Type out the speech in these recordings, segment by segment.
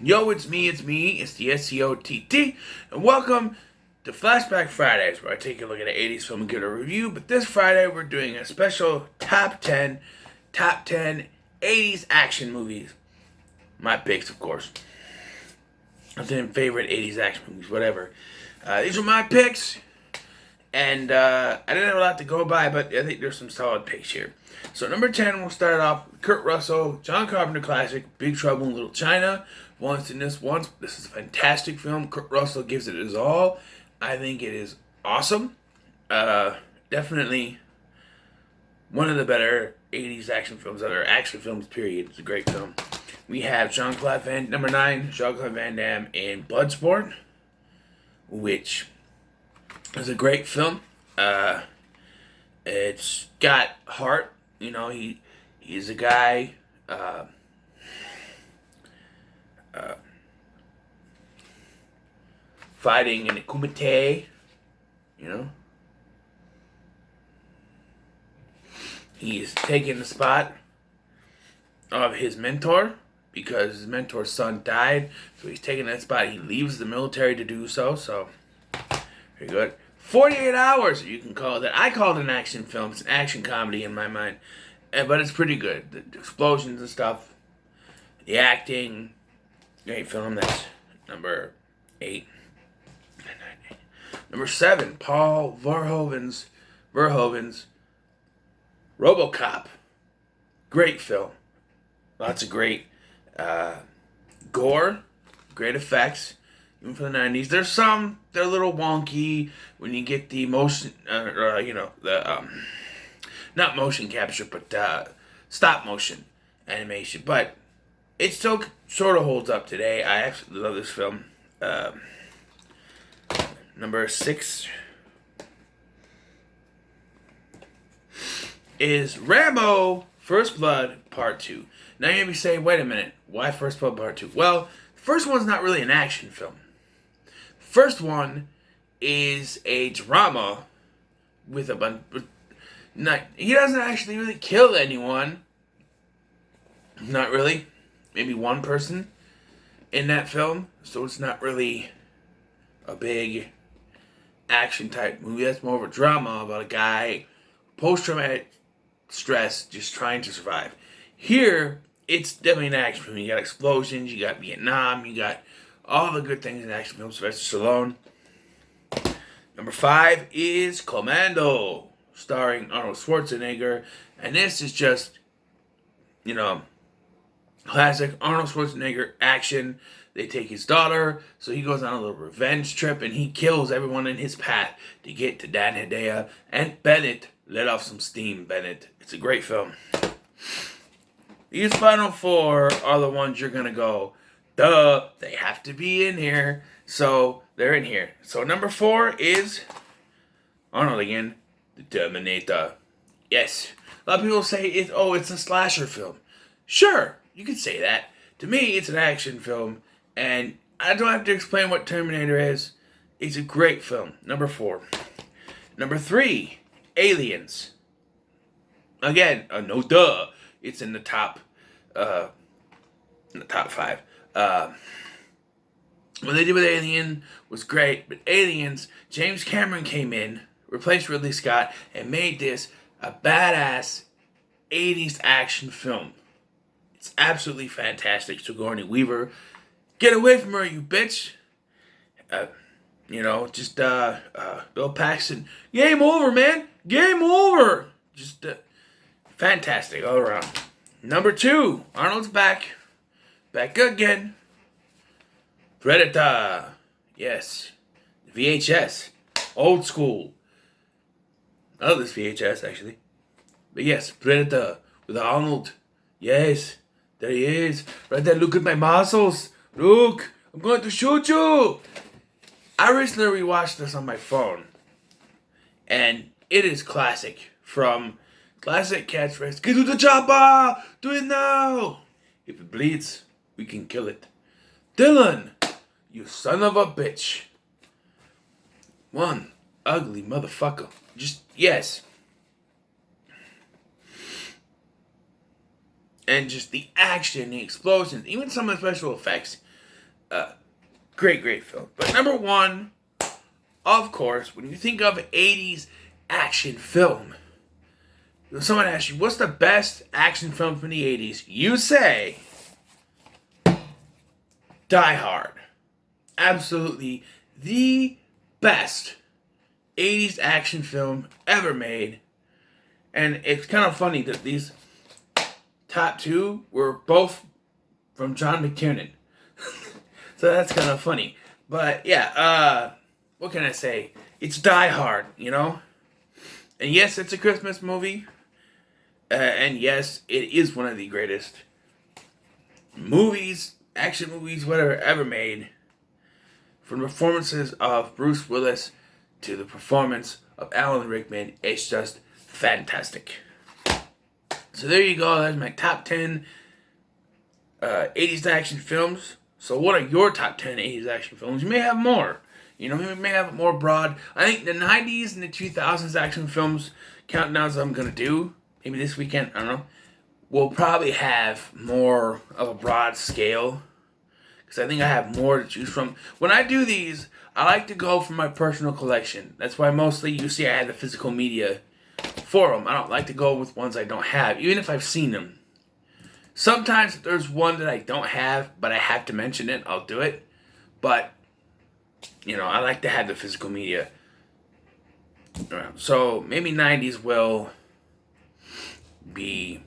Yo, it's me, it's the SCOTT, and welcome to Flashback Fridays, where I take a look at an 80s film and give it a review. But this Friday, we're doing a special top 10 80s action movies. My picks, of course. I'm saying favorite 80s action movies, whatever. These are my picks, and I didn't have a lot to go by, but I think there's some solid picks here. So number 10, we'll start off with Kurt Russell, John Carpenter classic, Big Trouble in Little China. Once in this once. This is a fantastic film. Kurt Russell gives it his all. I think it is awesome. Definitely one of the better 80s action films that are action films, period. It's a great film. We have number 9, Jean-Claude Van Damme in Bloodsport, which is a great film. It's got heart. You know, he's a guy fighting in a kumite, you know. He's taking the spot of his mentor because his mentor's son died, so he's taking that spot. He leaves the military to do so, very good. 48 Hours, you can call that. I call it an action film. It's an action comedy in my mind, but it's pretty good. The explosions and stuff, the acting, great film. That's number 8. Number 7, Paul Verhoeven's RoboCop. Great film. Lots of great gore, great effects, even for the 90s. They're a little wonky when you get the motion, not motion capture, but stop motion animation. But it still sort of holds up today. I absolutely love this film. Number 6 is Rambo First Blood Part 2. Now you may be saying, wait a minute, why First Blood Part 2? Well, the first one's not really an action film. First one is a drama with a bunch. He doesn't actually really kill anyone. Not really. Maybe one person in that film. So it's not really a big action type movie. That's more of a drama about a guy, post-traumatic stress, just trying to survive. Here, it's definitely an action film. You got explosions, you got Vietnam, you got all the good things in action films. Sylvester Stallone. Number 5 is Commando, starring Arnold Schwarzenegger. And this is just, classic Arnold Schwarzenegger action. They take his daughter, so he goes on a little revenge trip, and he kills everyone in his path to get to Dan Hedaya. And Bennett, let off some steam, Bennett. It's a great film. These final 4 are the ones you're going to go, duh, they have to be in here. So, they're in here. So, number 4 is Arnold again, The Terminator. Yes. A lot of people say, it's a slasher film. Sure, you could say that. To me, it's an action film. And I don't have to explain what Terminator is. It's a great film. Number 4. Number 3, Aliens. Again, no duh. It's in the top 5. What they did with Alien was great, but Aliens, James Cameron came in, replaced Ridley Scott, and made this a badass 80s action film. It's absolutely fantastic. Sigourney Weaver, get away from her, you bitch. Bill Paxton, game over, man. Game over. Just fantastic all around. Number 2, Arnold's back. Back again. Predator. Yes. VHS. Old school. I love this VHS, actually. But yes, Predator with Arnold. Yes. There he is. Right there, look at my muscles. Look, I'm going to shoot you. I recently rewatched this on my phone. And it is classic. From classic catchphrase, get to the chopper! Do it now! If it bleeds, we can kill it. Dylan, you son of a bitch. One ugly motherfucker. Just, yes. And just the action, the explosions, even some of the special effects. Great film. But number one, of course, when you think of 80s action film, when someone asks you, what's the best action film from the 80s? You say, Die Hard. Absolutely the best 80s action film ever made. And it's kind of funny that these top two were both from John McTiernan. So that's kind of funny. But yeah, what can I say? It's Die Hard, you know? And yes, it's a Christmas movie. And yes, it is one of the greatest movies, action movies, whatever, ever made. From the performances of Bruce Willis to the performance of Alan Rickman, it's just fantastic. So there you go. That's my top 10 80s action films. So what are your top 10 80s action films? You may have more. You know, you may have it more broad. I think the 90s and the 2000s action films countdowns I'm going to do, maybe this weekend, I don't know, will probably have more of a broad scale. Because I think I have more to choose from. When I do these, I like to go for my personal collection. That's why mostly you see I have the physical media for them. I don't like to go with ones I don't have, even if I've seen them. Sometimes if there's one that I don't have, but I have to mention it, I'll do it. But, you know, I like to have the physical media. So maybe 90s will be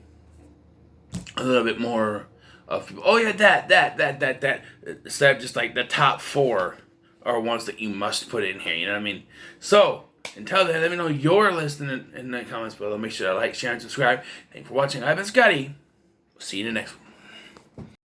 a little bit more of people. Oh yeah, that. Instead of just like the top 4 are ones that you must put in here. You know what I mean? So until then, let me know your list in the comments below. Make sure to like, share, and subscribe. Thank you for watching. I've been Scotty. See you in the next one.